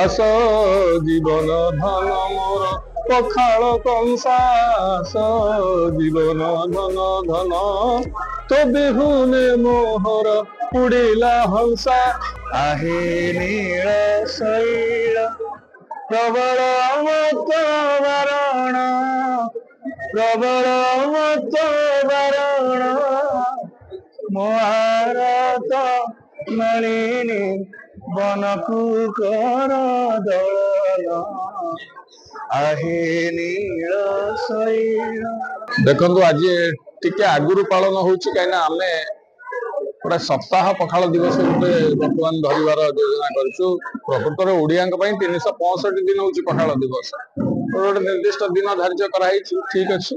हस जीवन धन मोर पखाल कंसास जीवन धन धन तो बिहुने मोहर उड़िला हंसा आहे नील शैल प्रबल मत वरण प्रबल मत वरण महारत नलिनी बनकु कर दल आहे नील शैल। देखो आज टिके आगुरी पालन होची कहीं आमे गोटे सप्ताह पखाल दिवस गोटे बर्तमान धरबार योजना करूँ। प्रकृत में ओडिया 365 दिन हूँ पखाल दिवस गोटे निर्दिष्ट दिन धार्य कराई ठीक अच्छे।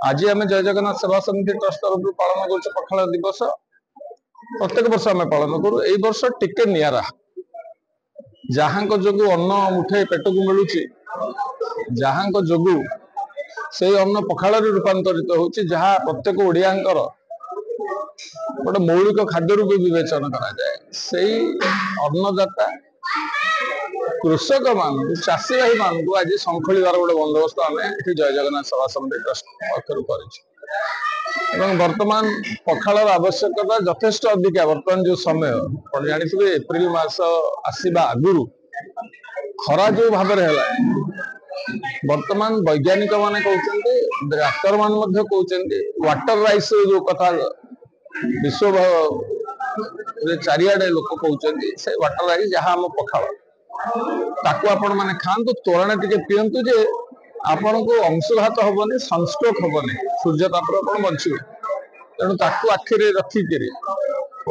आज आम जय जगन्नाथ सेवा समिति ट्रस्ट तरफ पालन कर पखाल दिवस प्रत्येक वर्ष आम पालन करूँ। ए वर्ष टिके नियारा जहाँ जो अन्न मुठे पेट को मिलूँ जहाँ जो से अन्न पखाल रूपांतरित होची जहाँ प्रत्येक ओडिया गोटे मौलिक खाद्य रूप विवेचन कराए से अन्नदाता कृषक मान चाषी भाई मान को आज संखोलिबार गोटे बंदोबस्त आम ये जय जगन्नाथ सेवा समिति ट्रस्ट पक्षर कर वर्तमान पखाल आवश्यकता यथेष्ट अधिका। वर्तमान जो समय जानते एप्रिल मास आसवा आगुरी खरा जो भाव वर्तमान वैज्ञानिक माने कहते डाक्तर मान कहते वाटर राइस जो कथा विश्व चारिआडे लोक कहते से वाटर राइस जहाँ आम पखाल ताकू आपण माने खातु तोरण टिके पियंतु जे आपण को अंशुघात हबनी सनस्ट्रोक हबनी सूर्य तापर आपण बचिबे। तेणु ताकू आखिरे रखिकी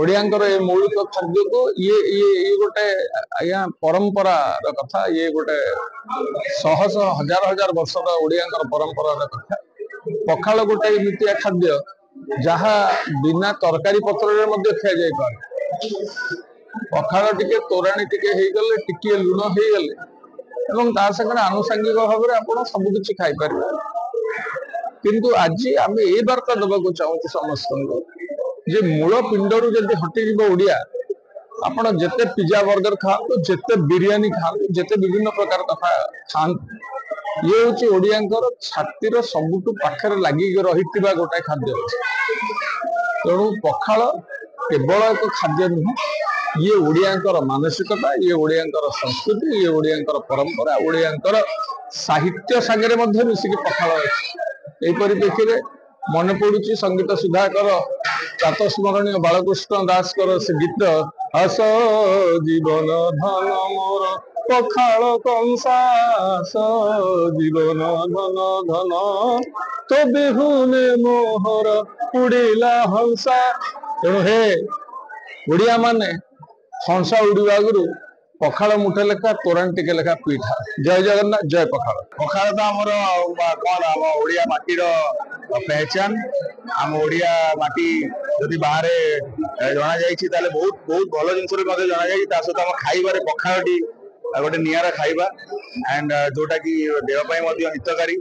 ओडियांकर ए मौलिक खाद्य को ये गोटे आज्ञा परंपरा कथा ये गोटे शह शह हजार हजार वर्ष ओडियांकर परंपरा कथा। पखाल गोटे एमितिया खाद्य जहाँ बिना तरकारी पत्र खा जाई पारे। पखाल टिके तोराणी टिके हो गले टिके लुण हो गले सागर आनुषंगिक भाव में आप सबकि खाईपर। किंतु आज आम ये वार्ता देवाक चाहूँ समस्त जे मूल पिंडर जब हटिज ओडिया आपड़ जिते पिज्जा बर्गर खातु जिते बिरियानी खातु जिते विभिन्न प्रकार कथा खातु ये हूँ ओडियांकर छातीर सबुठु पाखरे लगिक रही गोटाए खाद्य। तेणु पखाल केवल एक खाद्य नुह ये ओडियांकर मानसिकता ये ओडियांकर संस्कृति ये ओडियांकर परंपरा ओडियांकर साहित्य सागरे मिसिक पखाल अच्छी। यही परिप्रेक्षी में मन पड़ुची संगीत सुधाकर प्रातस्मरणीय बालकृष्ण दास से गीत हस जीवन धन मोर पखाल कंसास जीवन धन धन तो बिहुने मोहर उड़िला हंसा। तेणु हे ओडिया माने हंसा उड़वा आगु पखाल मुठे लेखा तोराण टिके लेखा पीठा। जय जगन्नाथ जय पखाल। पखाल तो आमर कौन आम ओडिया माटीर पहचान आम ओडिया माटी जदि बाहर जना जाए बहुत बहुत भल जिन जना जाए सहित आम खाइबार पखालटी गोटे निरा खाइबा एंड जोटा कि देहपाई हितकारी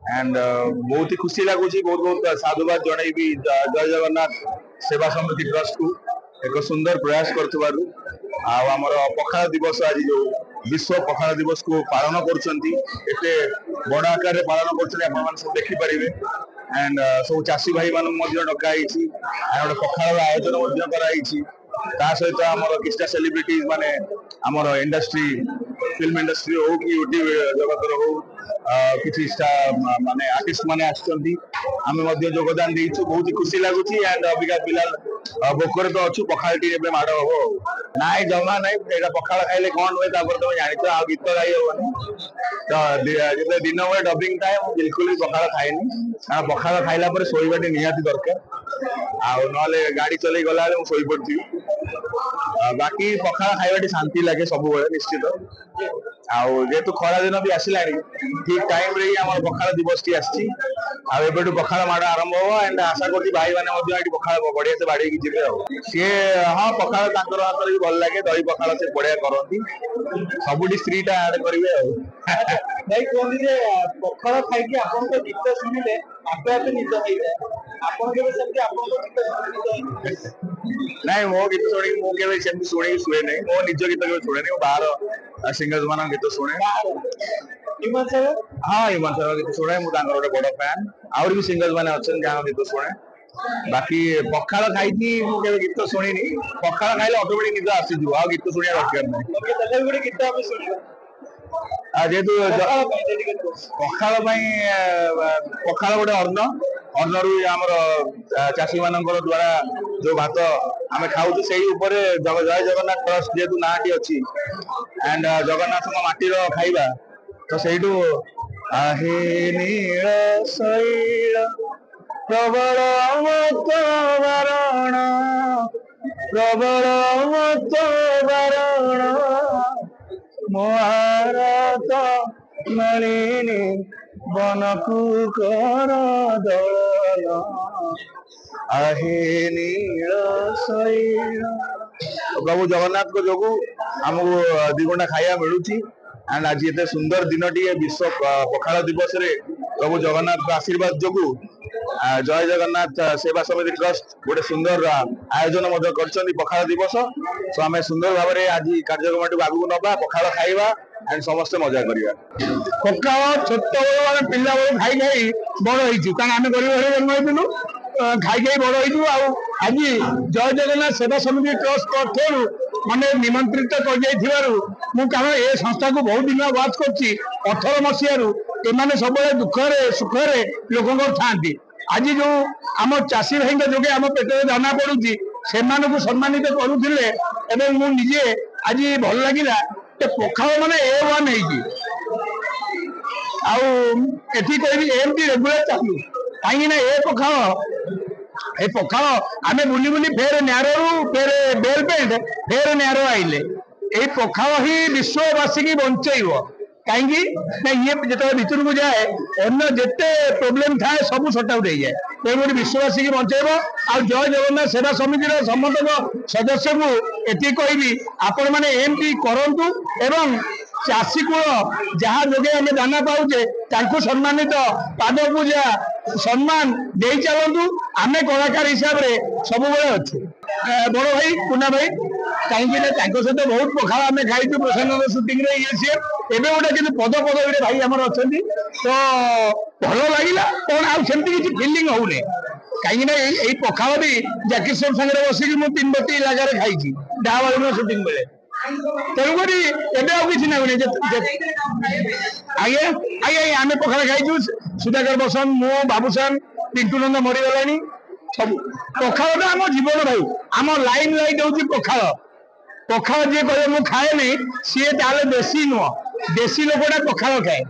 एंड बहुत ही खुशी लगुच। बहुत बहुत साधुवाद जनईबी जय जगन्नाथ सेवा समिति ट्रस्ट को एक सुंदर प्रयास कर आमर पखाल दिवस आज जो विश्व पखाल दिवस को पालन करते बड़ आकार पालन कर सब देखिपारे एंड सब चाषी भाई मान डकाई गोटे पखाल आयोजन कराई सहित आमर किसी सेलिब्रिटीज माने आमर इंडस्ट्री फिल्म इंडस्ट्री हो कि यूट्यूब जगत हो किसी माने आर्टिस्ट माने आम योगदान देचु बहुत खुशी लगुच एंड अबिका फिलहाल भोकर तो अच्छु पखाल टी माड़ हम ना जमा ना पखाल खाइले कौन हुए तुम जान आ गीत गाई हेनी तो दिन बेले डबिंग थाए बिल्कुल भी पखाल खाएनी कारण पखाल खाइला शोबाटी निहाती दरकार आ गाड़ी चल गला शोई पड़ी। बाकी पखाल खाइबाटी शांति लगे सब निश्चित जेहेतु खरा दिन भी आसला ठीक टाइम रे आम पखाल दिवस टी आसी पखाल माड़ आरंभ हो एंड आशा कर भाई मैंने पखाल बढ़िया से बाड़ी जी सी हाँ पखाल हाथ भी भल लगे दही पखाल से बढ़िया करती सब स्त्री टा आड करेंगे भाई कहते पखाल खाई आप गीत शुणिले आपे आपे निद हो जाए ना मो गीत शुणी मुझे शुणी शुए नहीं मो निज गीत शुणे नहीं बाहर सिंगर्स मान गीत शुणे ह्यूमन सर हाँ ह्यूमन सर गीत शुणे मुझे गोटे बड़ फैन आउर भी सिंगर्स मान अच्छा जहाँ गीत शुणे बाकी पखाड़ खाई गीत शुणी पखाड़ खाइले ऑटोमेटिक निद आसीज आ गीत शुणा दरकार ना गोटे गीत आम शुणा जेहेतु पखाड़ पखाड़ गोटे अन्न अन्नरू आमर चाषी मान द्वारा जो भात आम खाऊ से जय जगन्नाथ ट्रस्ट जेहेतु नाटी अच्छी एंड जगन्नाथ माटीर खाइबा तो सहीठू आहे नील शैल प्रबल मत बारण प्रबल मत बारण महारत नलिनी बनकु कर दलन आहे नील शैल प्रभु जगन्नाथ को जोगु आमको 2 घंटा खाया मिलूँ एंड आज ये सुंदर दिन टी विश्व पखाड़ दिवस रे प्रभु जगन्नाथ आशीर्वाद जोगु जय जगन्नाथ सेवा समिति ट्रस्ट गोटे सुंदर आयोजन कर पखाड़ दिवस सो आम सुंदर भाव में आज कार्यक्रम आगू नवा पखाड़ खाइबा एंड समस्त मजा करवा पखाड़ छोट बेलू पिला बेलू खाई खाई बड़ हो कारण आम गरीब घर जन्म होइलु खाई खाई बड़ हो आज जय जगन्नाथ सेवा समिति ट्रस्ट पक्षर मैंने निमंत्रित कर कारण ए संस्था को बहुत दिन वाच कर 18 मसीह सब दुखरे सुखरे लोक था आज जो आम चाषी भाई जोगे आम पेटे दाना पड़ुची से सम्मानित करुले मुझे आज भल लगे पखाड़ माने A1 एठी कहबी एमटी रेगुलर चालू कहीं ए पखाड़ आमे बुली बुली फेर न्यारो फेर बेल पेंट फेर न्यारो आइले ए पखाड़ ही विश्ववासी की बंचेब कहीं ये जो भितर को जाए अन्य जिते प्रोब्लेम थाए सब सट आउट हो जाए तेणुकरी विश्ववासी की बंचेब आ जय जगन्नाथ सेवा समितिर समस्त सदस्य को एति कहबी आपण मैंने एमती करंतु एवं चाषी कूल जहाँ जोगे आम दाना पाऊे सम्मानित पाद पूजा सम्मान दे चलतु आम कलाकार हिसाब से सब अच्छे बड़ भाई कुना भाई कहीं सहित बहुत पखाड़ आम खाई प्रसन्न सुटिंग ये सी एवं गोटे कि पद पदवी भाई आमर अच्छा तो भल लगे कौन आमती किसी फिलिंग होने कहीं पखाड़ भी जैकिसन सागर बसिक मुझे 3 बटी इलाकार खाई डाबाड़ सुटिंग बेले तेणुक किसी ना आगे आगे आम पखाड़ खाई सुधाकर बसंत मु बाबूसान पिंटू नंद मरीगला सब पखाड़ तो आम जीवन भाई आम लाइन लाइट हूँ पखाड़ पखाड़ जी कहे मुझे खाए नहीं सी देशी नुह देशी लोकटा पखाड़ खाए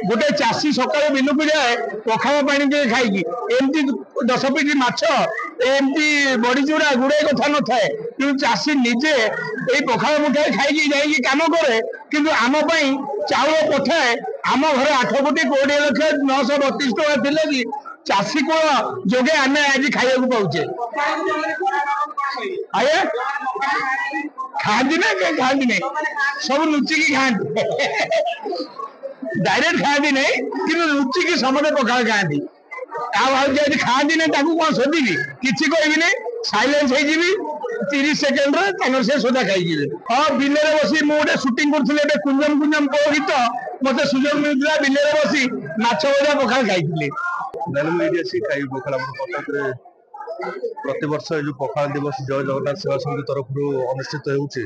गोटे चाषी सकाल बिलू जाए पखाड़ पानी खाई एमती 10 पिटी माछ एमती बड़ीचूड़ा गुड़े कथा न थाए कि चाषी निजे ये पखाड़ मुठाए खाई जाइए कम करे किंतु आम चाउल पठाए आम घर 8 कोटी 20,932 टका थे कि चाषी कूल जोगे आम आज खाइबा पाचे आए खाती ना खाती नहीं सब लुचिकी खाती डायरेक्ट खाती नहीं कि लुचिकी समझे पखाड़ खाती खाती ना कौन सोधी किसी कहबी नहीं साइलेंस हो 30 सेकेंड से सोदा खाई हाँ बिल बसी मुझे सुटिंग करुले कुंजम कुंजम को गीत मत सुजोग मिलता बिल बसी माछ भजा पखाड़ खाई प्रति वर्ष जो पखाड़ दिवस जय जगन्नाथ सेवा समिति तरफ अनुष्ठित होती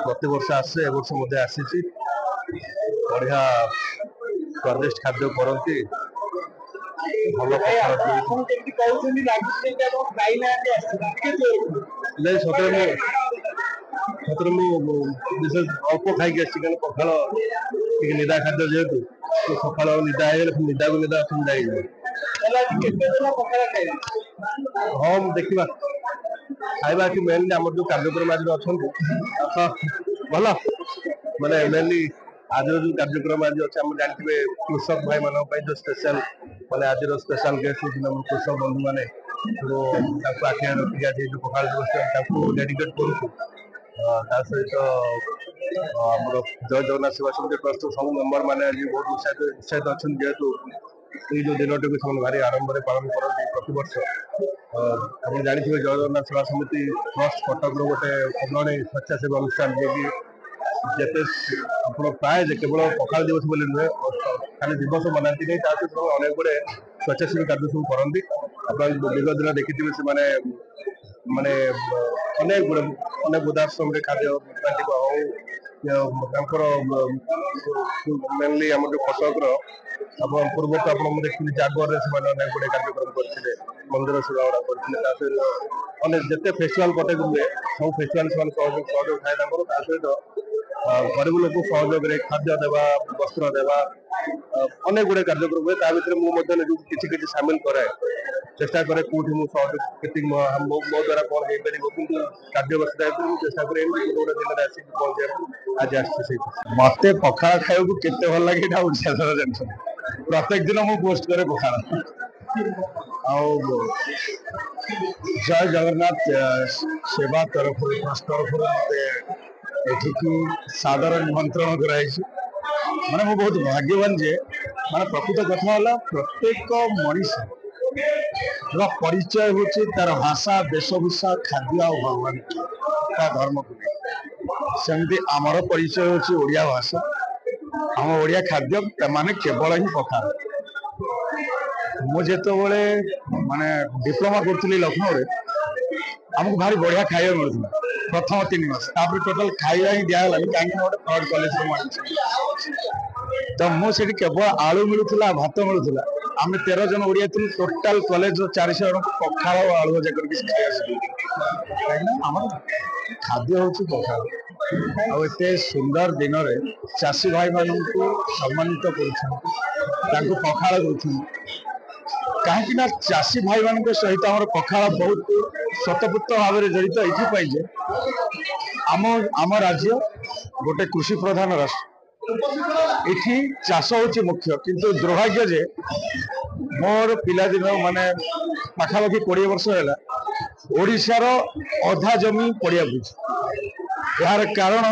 प्रति वर्ष आसे ए वर्ष आसी बढ़िया स्वादिष्ट खाद्य करती भल सतरे विशेष अल्प खाई पखाड़ निदा खाद्य जेहेतु सकाल निदा निदा को निदा हाँ देखा खाइबा कि मेनली आम जो कार्यक्रम आज अच्छा भल माने मेनली आज जो कार्यक्रम आज अच्छे आम जानते कृषक भाई मान जो स्पेशल माने आज स्पेशल गेस्ट होती कृषक बंधु मैंने आखि रखिक आज जो पखाड़ दिवस डेडिकेट करूँ सहित आम जय जगन्नाथ सेवा समिति ट्रस्ट सब मेम्बर मैंने आज बहुत उत्साहित अच्छा जेहेतु ये जो दिन टी भारी आरंभ पालन करती प्रति वर्ष आप जानते जय जगन्नाथ सेवा समिति ट्रस्ट कटक गोटे अग्रणी स्वेच्छासेवी अनुष्ठान जी ଯେତେ ଆପଣ ପ୍ରାୟ ଯେ କେବଳ ପଖାଳ ଦିବସ ବୋଲି ନୁହେଁ ଖାଲି ଦିବସ ମନାନ୍ତି ନାହିଁ ତା ସହିତ ଅନେକ ଗୁଡ଼େ ସ୍ୱେଚ୍ଛାସେବୀ କାର୍ଯ୍ୟ ସବୁ କରନ୍ତି। ଆପଣ ବିଗତ ଦିନ ଦେଖିଥିବେ ସେମାନେ ମାନେ ଅନେକ ଗୁଡ଼େ ଅନେକ ବୃଦ୍ଧାଶ୍ରମରେ ଖାଦ୍ୟ ବାଣ୍ଟିବା ହଉ ତାଙ୍କର ମେନଲି ଆମର ଯୋଉ କଟକର ଆପଣ ପୂର୍ବରୁ ଆପଣ ମୁଁ ଦେଖିଥିଲି ଜାଗରରେ ସେମାନେ ଅନେକ ଗୁଡ଼େ କାର୍ଯ୍ୟକ୍ରମ କରିଥିଲେ ମନ୍ଦିର ସେବା ଗୁଡ଼ା କରିଥିଲେ ତା ସହିତ ଅନେକ ଯେତେ ଫେଷ୍ଟିଭାଲ କଟକ ହୁଏ ସବୁ ଫେଷ୍ଟିଭାଲ ସେମାନେ ସହଯୋଗ ଥାଏ ତାଙ୍କର ତା ସହିତ ଗରିବ ଲୋକ ସହଯୋଗରେ ଖାଦ୍ୟ ଦେବା ବସ୍ତ୍ର ଦେବା ଅନେକ ଗୁଡ଼େ କାର୍ଯ୍ୟକ୍ରମ ହୁଏ ତା ଭିତରେ ମୁଁ ମଧ୍ୟ ନିଜକୁ କିଛି କିଛି ସାମିଲ କରାଏ ଚେଷ୍ଟା କରେ କୋଉଠି ମୁଁ ସହଯୋଗ କେତିକି ମୋ ଦ୍ୱାରା କଣ ହେଇପାରିବ କିନ୍ତୁ କାର୍ଯ୍ୟ ବ୍ୟସ୍ତତା ହେତୁ ମୁଁ ଚେଷ୍ଟା କରେ ଏମିତି ଗୋଟେ ଦିନରେ ଆସିକି ପହଞ୍ଚିବାକୁ ଆଜି ଆସିଛି ସେଇଠି। ମତେ ପଖାଳ ଖାଇବାକୁ କେତେ ଭଲ ଲାଗେ ଏଇଟା ଓଡ଼ିଶା ସାରା ଜାଣିଛନ୍ତି ପ୍ରତ୍ୟେକ ଦିନ ମୁଁ ପୋଷ୍ଟ କରେ ପଖାଳ ଆଉ ଜୟ ଜଗନ୍ନାଥ ସେବା ତରଫରୁ ମତେ ଏଠିକି ସାଦର ନିମନ୍ତ୍ରଣ କରାଯାଇଛି ମାନେ ମୁଁ ବହୁତ ଭାଗ୍ୟବାନ ଯେ ମାନେ ପ୍ରକୃତ କଥା ହେଲା ପ୍ରତ୍ୟେକ ମଣିଷ ପରିଚୟ ହଉଛି ତାର ଭାଷା ବେଶଭୂଷା ଖାଦ୍ୟ ଆଉ ଭଗବାନ ତା ଧର୍ମକୁ ନେଇ ସେମିତି ଆମର ପରିଚୟ ହଉଛି ଓଡ଼ିଆ ଭାଷା ଆମ ଓଡ଼ିଆ ଖାଦ୍ୟ ମାନେ କେବଳ ହିଁ ପଖାଳ। ମୁଁ ଯେତେବେଳେ ମାନେ ଡିପ୍ଲୋମା କରୁଥିଲି ଲକ୍ଷ୍ନୌରେ ଆମକୁ ଭାରି ବଢିଆ ଖାଇବା ମିଳୁଥିଲା ପ୍ରଥମ 3 ମାସ ତାପରେ ଟୋଟାଲ ଖାଇବା ହିଁ ଦିଆଗଲାନି କାହିଁକି ନା ଗୋଟେ ଫ୍ରଡ୍ କଲେଜରେ ମୁଁ ତ ମୁଁ ସେଠି କେବଳ ଆଳୁ ମିଳୁଥିଲା ଭାତ ମିଳୁଥିଲା ଆମେ 13 ଜଣ ଓଡ଼ିଆ ଥିଲୁ ଟୋଟାଲ କଲେଜର 400 ଜଣଙ୍କୁ ପଖାଳ ଆଉ ଆଳୁ ଭଜା କରିକି ଖାଇବା ଶିଖେଇଥିଲୁ କାହିଁକିନା ଆମର ଖାଦ୍ୟ ହଉଛି ପଖାଳ ଆଉ ଏତେ ସୁନ୍ଦର ଦିନରେ ଚାଷୀ ଭାଇମାନଙ୍କୁ ସମ୍ମାନିତ କରୁଛନ୍ତି ତାଙ୍କୁ ପଖାଳ ଦଉଛନ୍ତି କାହିଁକି ନା ଚାଷୀ ଭାଇମାନଙ୍କ ସହିତ ଆମର ପଖାଳ ବହୁତ ସ୍ୱତଃପୃତ ଭାବରେ ଜଡ଼ିତ ଏଥିପାଇଁ ଯେ ଆମ ରାଜ୍ୟ ଗୋଟେ କୃଷି ପ୍ରଧାନ ରାଷ୍ଟ୍ର ଏଠି ଚାଷ ହଉଛି ମୁଖ୍ୟ କିନ୍ତୁ ଦୁର୍ଭାଗ୍ୟ ଯେ ମୋର ପିଲାଦିନ ମାନେ ପାଖାପାଖି 20 ବର୍ଷ ହେଲା ଓଡ଼ିଶାର ଅଧା ଜମି ପଡ଼ିଆ ବୁଝି ଏହାର କାରଣ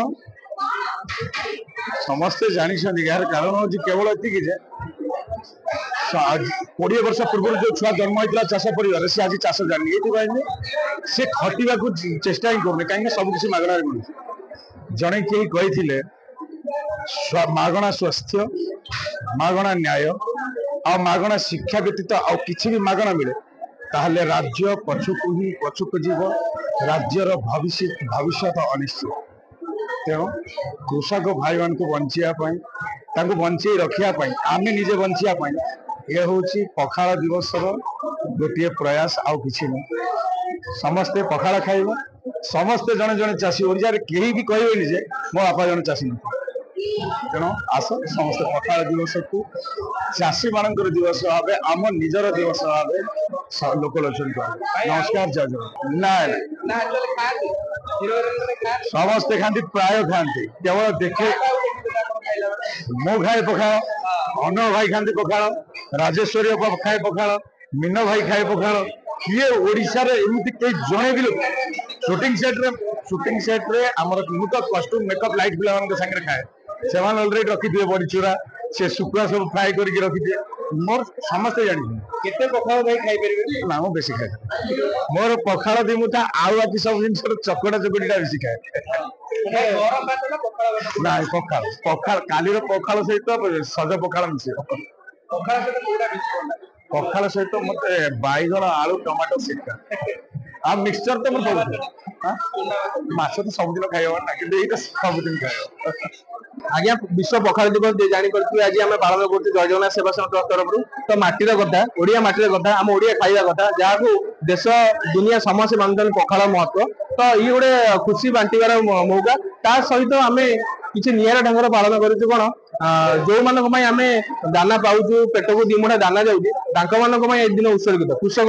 ସମସ୍ତେ ଜାଣିଛନ୍ତି ଏହାର କାରଣ ହଉଛି କେବଳ ଏତିକି ଯେ 20 ବର୍ଷ ପୂର୍ବରୁ ଯୋଉ ଛୁଆ ଜନ୍ମ ହେଇଥିଲା ଚାଷ ପରିବାରରେ ସେ ଆଜି ଚାଷ ଜାଣିନି ଏଇଥିପାଇଁ ଯେ ସେ ଖଟିବାକୁ ଚେଷ୍ଟା ହିଁ କରୁନି କାହିଁକି ସବୁ କିଛି ମାଗଣାରେ ମିଳୁଛି ଜଣେ କେହି କହିଥିଲେ ମାଗଣା ସ୍ୱାସ୍ଥ୍ୟ ମାଗଣା ନ୍ୟାୟ ଆଉ ମାଗଣା ଶିକ୍ଷା ବ୍ୟତୀତ ଆଉ କିଛି ବି ମାଗଣା ମିଳେ ତାହେଲେ ରାଜ୍ୟ ପଛକୁ ଯିବ ରାଜ୍ୟର ଭବିଷ୍ୟତ ଅନିଶ୍ଚିତ ତେଣୁ କୃଷକ ଭାଇମାନଙ୍କୁ ବଞ୍ଚିବା ପାଇଁ ତାଙ୍କୁ ବଞ୍ଚେଇ ରଖିବା ପାଇଁ ଆମେ ନିଜେ ବଞ୍ଚିବା ପାଇଁ ଏ ହଉଛି ପଖାଳ ଦିବସର ଗୋଟିଏ ପ୍ରୟାସ ଆଉ କିଛି ନୁହେଁ ସମସ୍ତେ ପଖାଳ ଖାଇବ ସମସ୍ତେ ଜଣେ ଜଣେ ଚାଷୀ ଓଡ଼ିଶାରେ କେହି ବି କହିବେନି ଯେ ମୋ ବାପା ଜଣେ ଚାଷୀ ନଥିଲେ ତେଣୁ ଆସ ସମସ୍ତେ ପଖାଳ ଦିବସକୁ ଚାଷୀ ମାନଙ୍କର ଦିବସ ଭାବେ ଆମ ନିଜର ଦିବସ ଭାବେ ଲୋକଲୋଚନ କରନ୍ତି ନମସ୍କାର ଜୟ ଜଗନ୍ନାଥ ନା ସମସ୍ତେ ଖାଆନ୍ତି ପ୍ରାୟ ଖାଆନ୍ତି କେବଳ ଦେଖେ ମୁଁ ଖାଏ ପଖାଳ ଅନୁ ଭାଇ ଖାଆନ୍ତି ପଖାଳ ରାଜେଶ୍ୱରୀ ଖାଏ ପଖାଳ ମୀନ ଭାଇ ଖାଏ ପଖାଳ କିଏ ଓଡ଼ିଶାରେ ଏମିତି କେହି ଜଣେ ବି ଲୋକ ସୁଟିଂ ସେଟ୍ରେ ଆମର ମୁଁ ତ କଷ୍ଟ୍ୟୁମ ମେକଅପ୍ ଲାଇଟ୍ ପିଲାମାନଙ୍କ ସାଙ୍ଗରେ ଖାଏ ସେମାନେ ଅଲରେଡି ରଖିଥିବେ ବଡ଼ିଚୁରା ସେ ଶୁଖୁଆ ସବୁ ଫ୍ରାଏ କରିକି ରଖିଥିବେ ମୋର ସମସ୍ତେ ଜାଣିଛନ୍ତି କେତେ ପଖାଳ ଭାଇ ଖାଇପାରିବେ ନା ମୁଁ ବେଶୀ ଖାଏ ମୋର ପଖାଳ ଦିମୁଠା ଆଉ ବାକି ସବୁ ଜିନିଷର ଚକଟା ଚକଟିଟା ବେଶୀ ଖାଏ ନାଇଁ ପଖାଳ କାଲିର ପଖାଳ ସହିତ ସଜ ପଖାଳ ମିଶିବ ପଖାଳ ସହିତ ମତେ ବାଇଗଣ ଆଳୁ ଟମାଟୋ ସେକା ଆଉ ମିକ୍ସଚର ତ ମୋର ସବୁଦିନ ମାଛ ତ ସବୁଦିନ ଖାଇବ ନା କିନ୍ତୁ ଏଇଟା ସବୁଦିନ ଖାଇବ ଆଜ୍ଞା ବିଶ୍ୱ ପଖାଳ ଦିବସ ଜାଣିପାରୁଥିବେ ଆଜି ଆମେ ପାଳନ କରୁଛୁ ଜୟ ଜଗନ୍ନାଥ ସେବା ସଂଘ ତରଫରୁ ତ ମାଟିର କଥା ଓଡ଼ିଆ ମାଟିର କଥା ଆମ ଓଡ଼ିଆ ଖାଇବା କଥା ଯାହାକୁ ଦେଶ ଦୁନିଆ ସମସ୍ତେ ମାନୁଛନ୍ତି ପଖାଳ ମହତ୍ଵ ତ ଇଏ ଗୋଟେ ଖୁସି ବାଣ୍ଟିବାର ମୌକା ତା ସହିତ ଆମେ କିଛି ନିଆରା ଢଙ୍ଗର ପାଳନ କରୁଛୁ କଣ ଯୋଉମାନଙ୍କ ପାଇଁ ଆମେ ଦାନା ପାଉଛୁ ପେଟକୁ ଦିମୁଠା ଦାନା ଯାଉଛି ତାଙ୍କ ମାନଙ୍କ ପାଇଁ ଏ ଦିନ ଉତ୍ସର୍ଗିତ କୃଷକ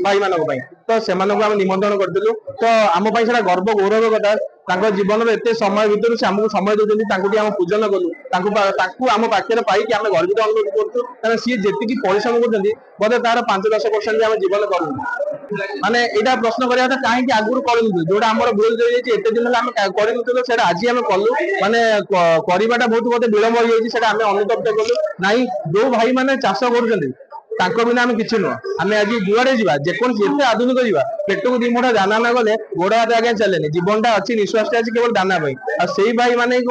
ଭାଇ ମାନଙ୍କ ପାଇଁ ତ ସେମାନଙ୍କୁ ଆମେ ନିମନ୍ତ୍ରଣ କରିଥିଲୁ ତ ଆମ ପାଇଁ ସେଟା ଗର୍ବ ଗୌରବ କଥା ତାଙ୍କ ଜୀବନର ଏତେ ସମୟ ଭିତରୁ ସେ ଆମକୁ ସମୟ ଦଉଛନ୍ତି ତାଙ୍କୁ ଟିକେ ଆମେ ପୂଜନ କଲୁ ତାଙ୍କୁ ଆମ ପାଖରେ ପାଇକି ଆମେ ଗର୍ବିତ ଅନୁଭବ କରୁଛୁ କାରଣ ସିଏ ଯେତିକି ପରିଶ୍ରମ କରୁଛନ୍ତି ବୋଧେ ତାର 5-10% ଆମେ ଜୀବନ କରୁଛୁ ମାନେ ଏଇଟା ପ୍ରଶ୍ନ କରିବା କଥା କାହିଁକି ଆଗରୁ କରୁନୁ ଯୋଉଟା ଆମର ଭୁଲ ରହିଯାଇଛି ଏତେ ଦିନ ହେଲା ଆମେ କରିନଥିଲୁ ସେଇଟା ଆଜି ଆମେ କଲୁ ମାନେ କରିବାଟା ବହୁତ ବୋଧେ ବିଳମ୍ବ ହେଇଯାଇଛି ସେଇଟା ଆମେ ଅନୁତପ୍ତ କଲୁ ନାଇଁ ଯୋଉ ଭାଇ ମାନେ ଚାଷ କରୁଛନ୍ତି ତାଙ୍କ ବିନା ଆମେ କିଛି ନୁହଁ। ଆମେ ଆଜି ଯୁଆଡେ ଯିବା, ଯେକୌଣସି ଯେତେ ଆଧୁନିକ ଯିବା, ପେଟକୁ ଦି ମୁଠା ଦାନା ନ ଗଲେ ଗୋଡ ହାତ ଆଜ୍ଞା ଚାଲେନି। ଜୀବନଟା ଅଛି, ନିଶ୍ୱାସଟା ଅଛି କେବଳ ଦାନା ପାଇଁ। ଆଉ ସେଇ ଭାଇ ମାନଙ୍କ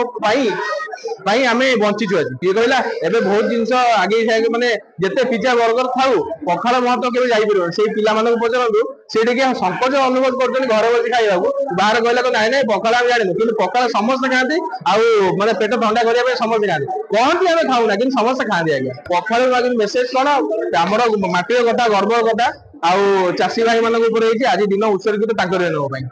ପାଇଁ ଆମେ ବଞ୍ଚିଛୁ ଆଜି। କିଏ କହିଲା ଏବେ ବହୁତ ଜିନିଷ ଆଗେଇ ଥାଏ, ମାନେ ଯେତେ ପିଜା ବର୍ଗର ଥାଉ ପଖାଳ ମହତ୍ଵ କେବେ ଯାଇପାରିବନି। ସେଇ ପିଲାମାନଙ୍କୁ ପଚାରନ୍ତୁ, ସେ ଟିକେ ସଂକୋଚ ଅନୁଭବ କରୁଛନ୍ତି ଘରେ ବସି ଖାଇବାକୁ, ବାହାରେ କହିଲା ନାଇଁ ନାଇଁ ପଖାଳ ଆମେ ଜାଣିନୁ, କିନ୍ତୁ ପଖାଳ ସମସ୍ତେ ଖାଆନ୍ତି। ଆଉ ମାନେ ପେଟ ଥଣ୍ଡା କରିବା ପାଇଁ ସମସ୍ତେ ଖାଆନ୍ତି। କହନ୍ତି ଆମେ ଖାଉନା, କିନ୍ତୁ ସମସ୍ତେ ଖାଆନ୍ତି ଆଜ୍ଞା। ପଖାଳ ମେସେଜ କଣ, ଆମର ମାଟିର କଥା, ଗର୍ବର କଥା, ଆଉ ଚାଷୀ ଭାଇ ମାନଙ୍କ ଉପରେ ହେଇଛି ଆଜି ଦିନ ଉତ୍ସର୍ଗିତ ତାଙ୍କର ପାଇଁ।